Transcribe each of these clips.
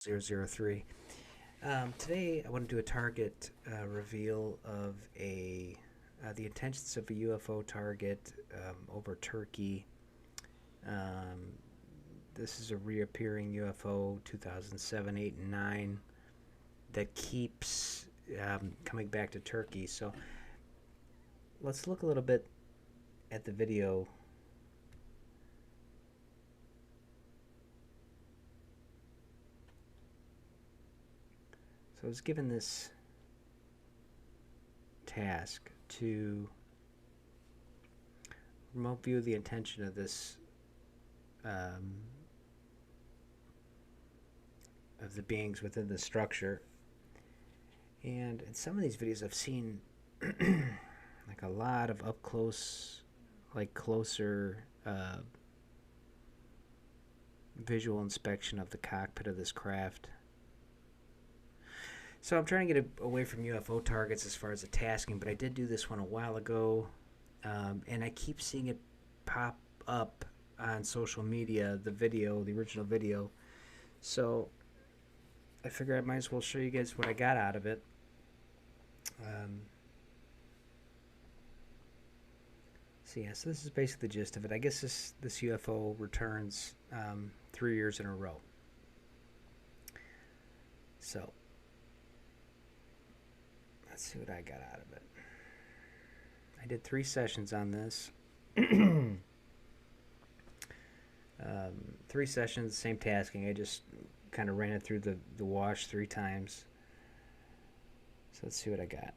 003. Today I want to do a target reveal of the intentions of a UFO target over Turkey. Um, this is a reappearing UFO 2007, 8, and 9 that keeps coming back to Turkey. So let's look a little bit at the video. So I was given this task to remote view the intention of this um, of the beings within the structure. And in some of these videos, I've seen like a lot of up close, like closer visual inspection of the cockpit of this craft. So I'm trying to get away from UFO targets as far as the tasking, but I did do this one a while ago, and I keep seeing it pop up on social media, the video, the original video. So I figure I might as well show you guys what I got out of it. So yeah, so this is basically the gist of it. I guess this UFO returns 3 years in a row. So let's see what I got out of it. I did 3 sessions on this. 3 sessions, same tasking. I just kind of ran it through the wash 3 times. So let's see what I got.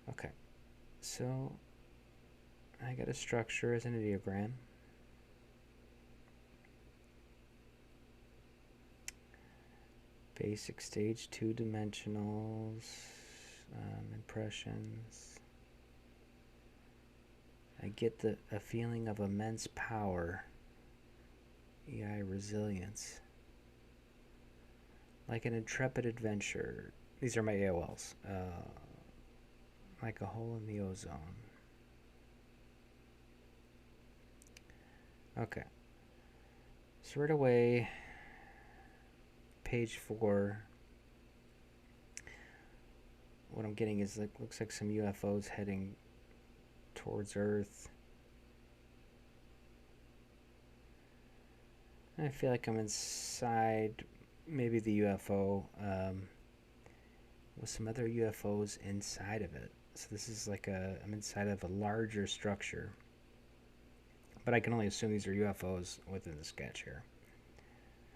Okay, so I got a structure as an ideogram. Basic stage 2 dimensionals, impressions. I get a feeling of immense power, EI resilience, like an intrepid adventure. These are my AOLs. Like a hole in the ozone. Okay. So right away, page 4, what I'm getting is looks like some UFOs heading towards Earth. I feel like I'm inside maybe the UFO with some other UFOs inside of it. So this is like I'm inside of a larger structure. But I can only assume these are UFOs within the sketch here.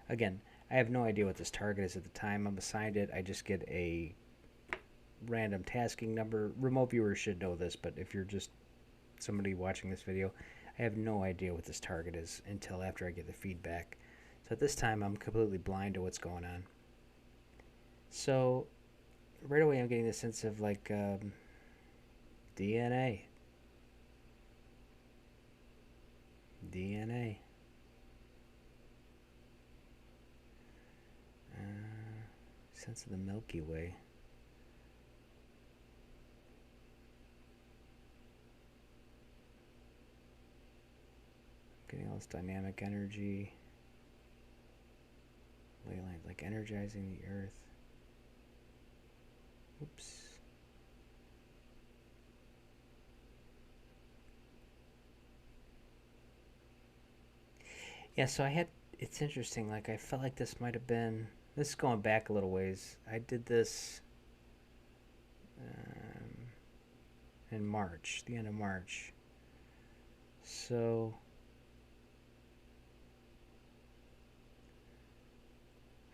Again, I have no idea what this target is at the time I'm assigned it. I just get a random tasking number. Remote viewers should know this, but if you're just somebody watching this video, I have no idea what this target is until after I get the feedback. So at this time, I'm completely blind to what's going on. So right away, I'm getting the sense of like DNA. DNA. Sense of the Milky Way. Getting all this dynamic energy. Ley lines like energizing the Earth. Oops. Yeah, so it's interesting, like I felt like this might have been, this is going back a little ways. I did this in March, the end of March. So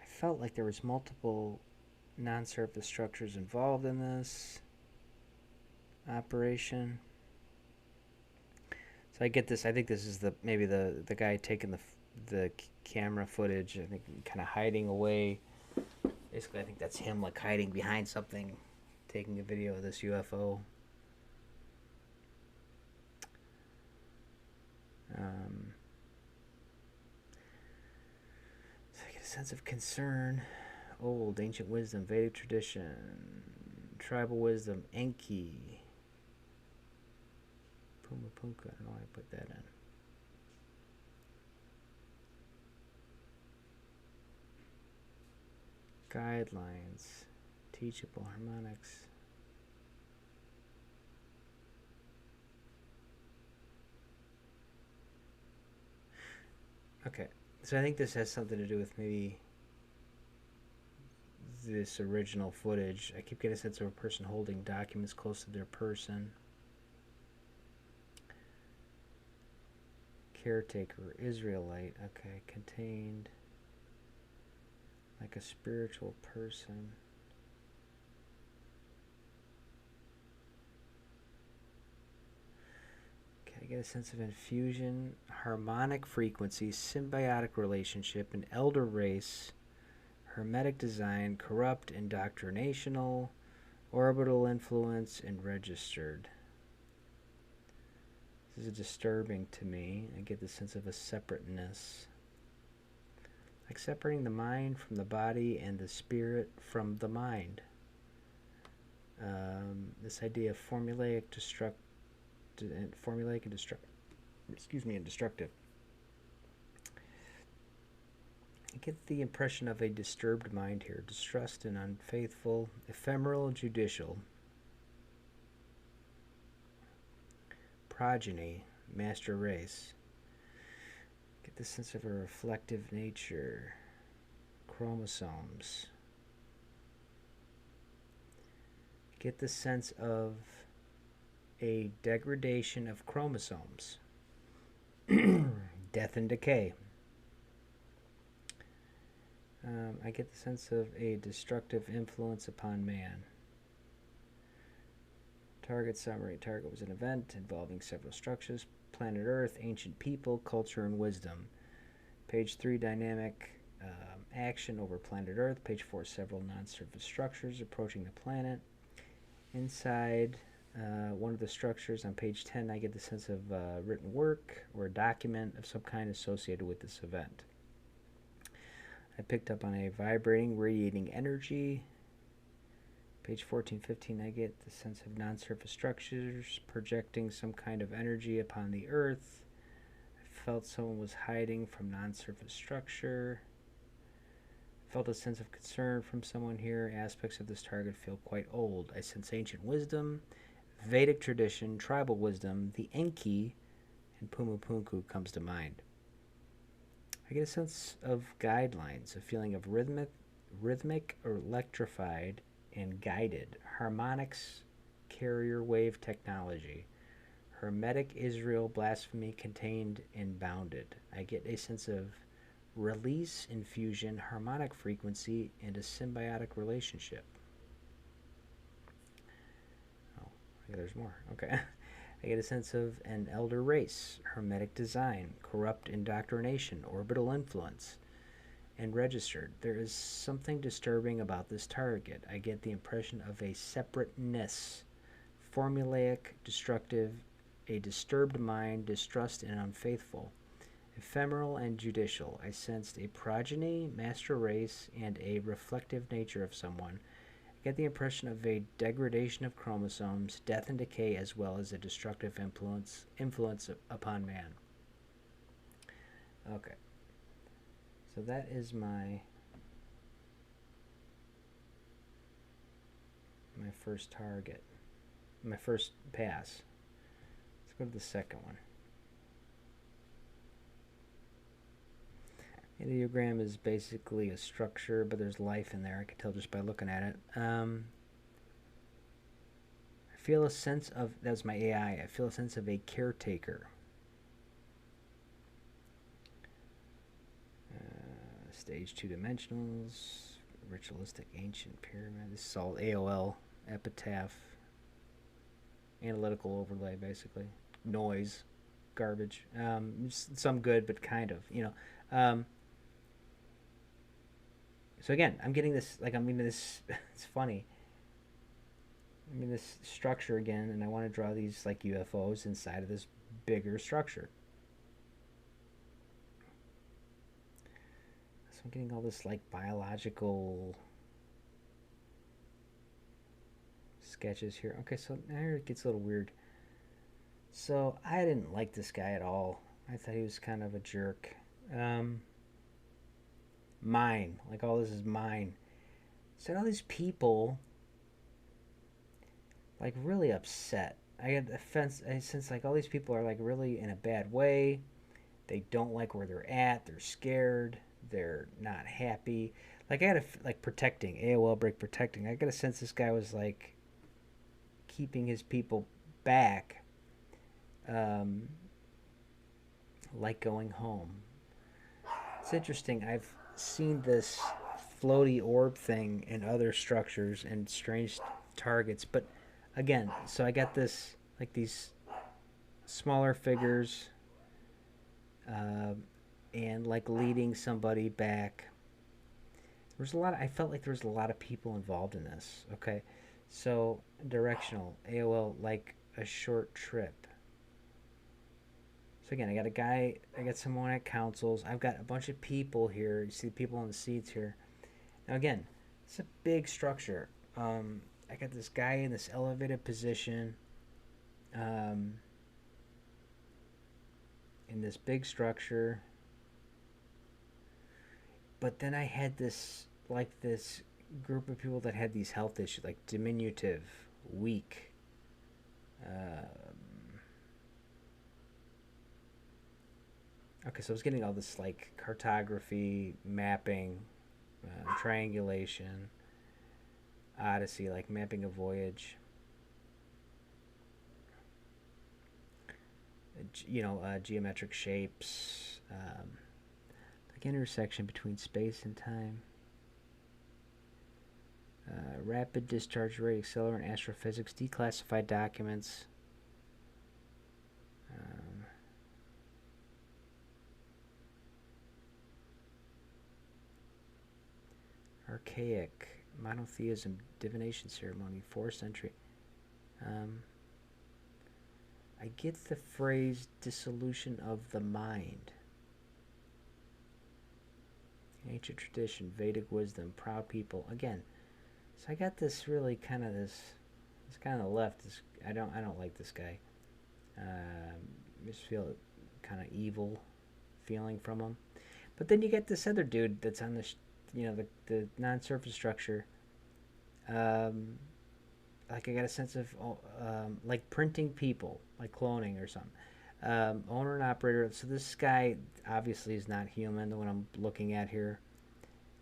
I felt like there was multiple non-surface structures involved in this operation. So I get this. I think this is maybe the guy taking the camera footage. I think kind of hiding away. Basically, I think that's him like hiding behind something, taking a video of this UFO. So I get a sense of concern. Old ancient wisdom, Vedic tradition, tribal wisdom, Enki. Pumapunka, I don't know why I put that in. Guidelines. Teachable harmonics. Okay, so I think this has something to do with maybe this original footage. I keep getting a sense of a person holding documents close to their person. Caretaker, Israelite. Okay, contained like a spiritual person. Okay, I get a sense of infusion, harmonic frequency, symbiotic relationship, an elder race, hermetic design, corrupt, indoctrinational, orbital influence, and registered. This is disturbing to me. I get the sense of a separateness. Like separating the mind from the body and the spirit from the mind. This idea of formulaic and destructive. I get the impression of a disturbed mind here. Distrust and unfaithful, ephemeral, judicial. Progeny, master race. Get the sense of a reflective nature. Chromosomes. Get the sense of a degradation of chromosomes. Death and decay. I get the sense of a destructive influence upon man. Target summary. Target was an event involving several structures: planet Earth, ancient people, culture, and wisdom. Page 3, dynamic action over planet Earth. Page 4, several non-surface structures approaching the planet. Inside one of the structures on page 10, I get the sense of written work or a document of some kind associated with this event. I picked up on a vibrating, radiating energy. Page 14, 15, I get the sense of non-surface structures projecting some kind of energy upon the earth. I felt someone was hiding from non-surface structure. I felt a sense of concern from someone here. Aspects of this target feel quite old. I sense ancient wisdom, Vedic tradition, tribal wisdom, the Enki, and Pumupunku comes to mind. I get a sense of guidelines, a feeling of rhythmic or electrified and guided. Harmonics, carrier wave technology. Hermetic Israel, blasphemy contained and bounded. I get a sense of release, infusion, harmonic frequency, and a symbiotic relationship. Oh, there's more. Okay. I get a sense of an elder race, hermetic design, corrupt indoctrination, orbital influence, and registered. There is something disturbing about this target. I get the impression of a separateness, formulaic, destructive, a disturbed mind, distrust, and unfaithful, ephemeral and judicial. I sensed a progeny, master race, and a reflective nature of someone. I get the impression of a degradation of chromosomes, death and decay, as well as a destructive influence upon man. Okay. So that is my first target, my first pass. Let's go to the second one. Ideogram is basically a structure, but there's life in there. I can tell just by looking at it. I feel a sense of, that's my AI, I feel a sense of a caretaker. Stage 2 dimensionals, ritualistic ancient pyramid. This is all AOL, epitaph, analytical overlay, basically. Noise, garbage. Some good, but kind of, so again, I'm getting this, this, it's funny. I'm in this structure again, and I want to draw these like UFOs inside of this bigger structure. So I'm getting all this like biological sketches here. Okay, so now it gets a little weird. So I didn't like this guy at all. I thought he was kind of a jerk. Mine, like all this is mine. So all these people like really upset. I get offense. I sense like all these people are like really in a bad way. They don't like where they're at. They're scared. They're not happy. Like I got a like protecting AOL break protecting. I got a sense this guy was like keeping his people back, um, like going home. It's interesting. I've seen this floaty orb thing in other structures and strange targets, but again, so I got this like these smaller figures, uh, and like leading somebody back. There's a lot. I felt like there was a lot of people involved in this. Okay, so directional AOL like a short trip. So again, I got a guy. I got someone at councils. I've got a bunch of people here. You see the people in the seats here. Now again, it's a big structure. I got this guy in this elevated position, um, in this big structure. But then I had this group of people that had these health issues, like diminutive, weak. Okay, so I was getting all this like cartography, mapping, triangulation, odyssey, like mapping a voyage. Geometric shapes, like intersection between space and time. Rapid discharge rate, accelerant, astrophysics, declassified documents. Um, Archaic, monotheism, divination ceremony, 4th century. Um, I get the phrase dissolution of the mind. Ancient tradition, Vedic wisdom, proud people. Again, so I got this really kind of this kind of left. I don't like this guy. I just feel kind of evil feeling from him. But then you get this other dude that's on the non-surface structure. Um, like I got a sense of like printing people, like cloning or something. Owner and operator. So this guy obviously is not human. The one I'm looking at here.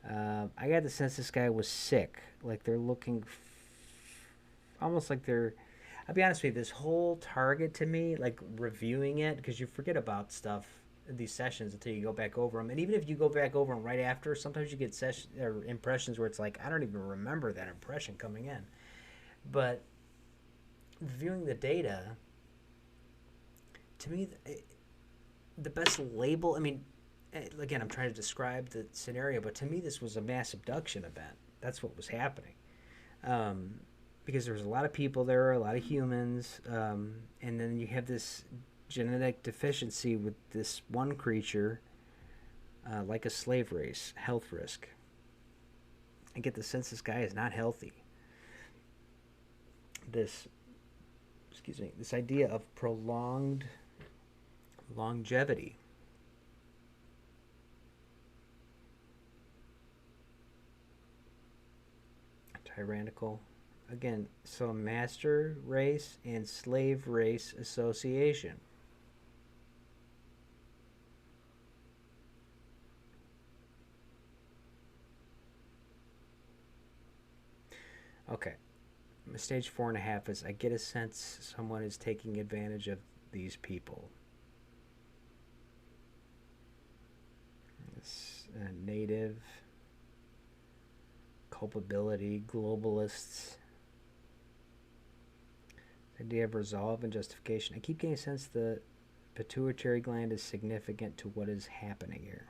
I got the sense this guy was sick. Like they're looking, almost like they're. I'll be honest with you. This whole target to me, like reviewing it, because you forget about stuff in these sessions until you go back over them. And even if you go back over them right after, sometimes you get session or impressions where it's like I don't even remember that impression coming in. But reviewing the data, to me, the best label. I mean, again, I'm trying to describe the scenario, but to me, this was a mass abduction event. That's what was happening. Um, because there was a lot of people there, a lot of humans, and then you have this genetic deficiency with this one creature, like a slave race, health risk. I get the sense this guy is not healthy. This, excuse me, this idea of prolonged longevity. Tyrannical. Again, so master race and slave race association. Okay, stage 4.5 is I get a sense someone is taking advantage of these people. This native culpability, globalists, idea of resolve and justification. I keep getting a sense the pituitary gland is significant to what is happening here.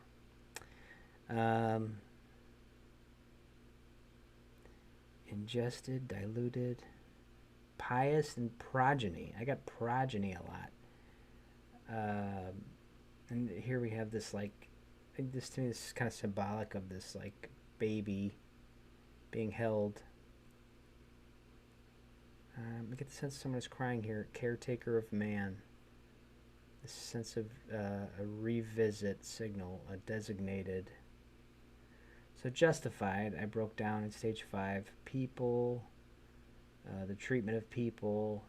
Ingested, diluted, pious, and progeny. I got progeny a lot. And here we have this like, this to me is kind of symbolic of this like baby being held. I get the sense someone is crying here. Caretaker of man. This sense of a revisit signal, a designated. So justified, I broke down in stage 5, people, the treatment of people,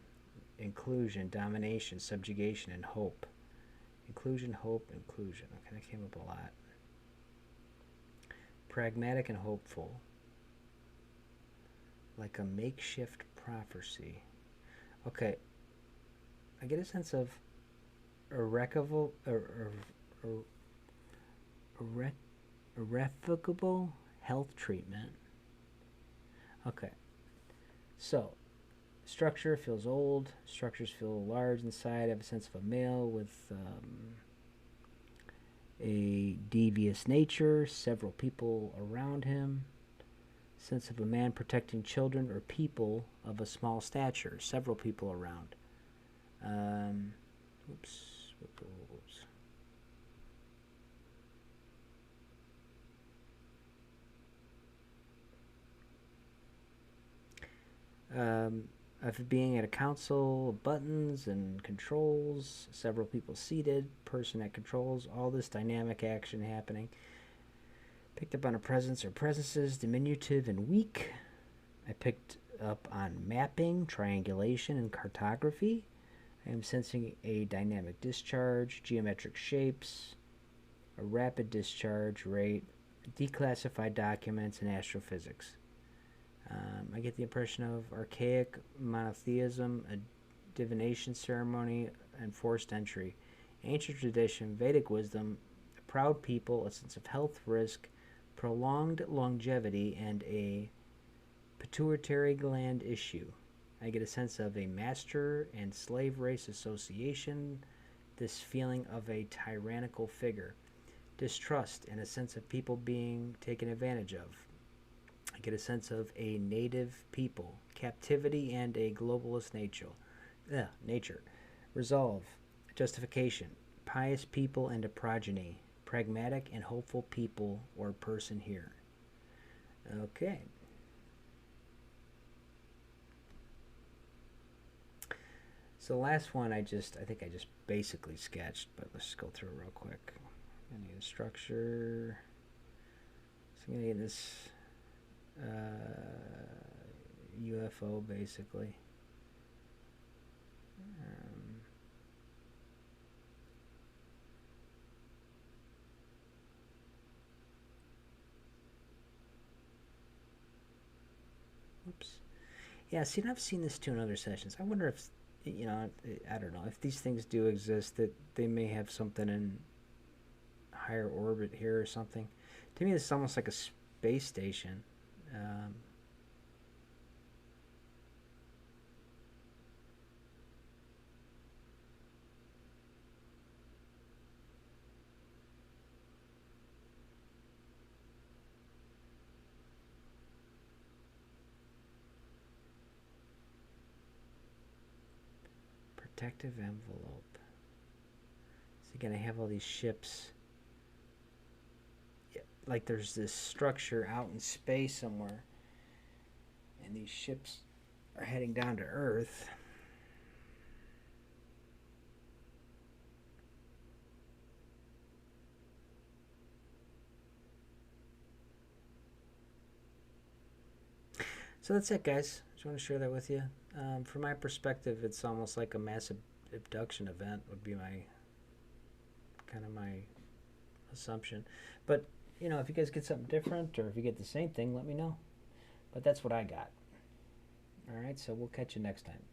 inclusion, domination, subjugation, and hope. Inclusion, hope, inclusion. Okay, that came up a lot. Pragmatic and hopeful. Like a makeshift prophecy. Okay, I get a sense of irrevocable, irrevocable health treatment. Okay, so structure feels old. Structures feel large inside. I have a sense of a male with a devious nature, several people around him. Sense of a man protecting children or people of a small stature, several people around. Oops. Of being at a council, buttons and controls, several people seated, person at controls, all this dynamic action happening. Picked up on a presence or presences, diminutive and weak. I picked up on mapping, triangulation, and cartography. I am sensing a dynamic discharge, geometric shapes, a rapid discharge rate, declassified documents, and astrophysics. I get the impression of archaic monotheism, a divination ceremony, and forced entry. Ancient tradition, Vedic wisdom, a proud people, a sense of health risk, prolonged longevity, and a pituitary gland issue. I get a sense of a master and slave race association, this feeling of a tyrannical figure, distrust, and a sense of people being taken advantage of. I get a sense of a native people, captivity, and a globalist nature. Resolve, justification, pious people and a progeny, pragmatic and hopeful people or person here. Okay. So the last one I think I just basically sketched, but let's just go through it real quick. I need a structure. So I'm going to get this U.F.O. basically. Oops. Yeah, see, and I've seen this too in other sessions. I wonder if, I don't know, if these things do exist, that they may have something in higher orbit here or something. To me, this is almost like a space station. Protective envelope. So again, I have all these ships. Like there's this structure out in space somewhere, and these ships are heading down to Earth. So that's it, guys. Just want to share that with you. From my perspective, it's almost like a massive abduction event would be my assumption. But if you guys get something different or if you get the same thing, let me know. But that's what I got. All right, so we'll catch you next time.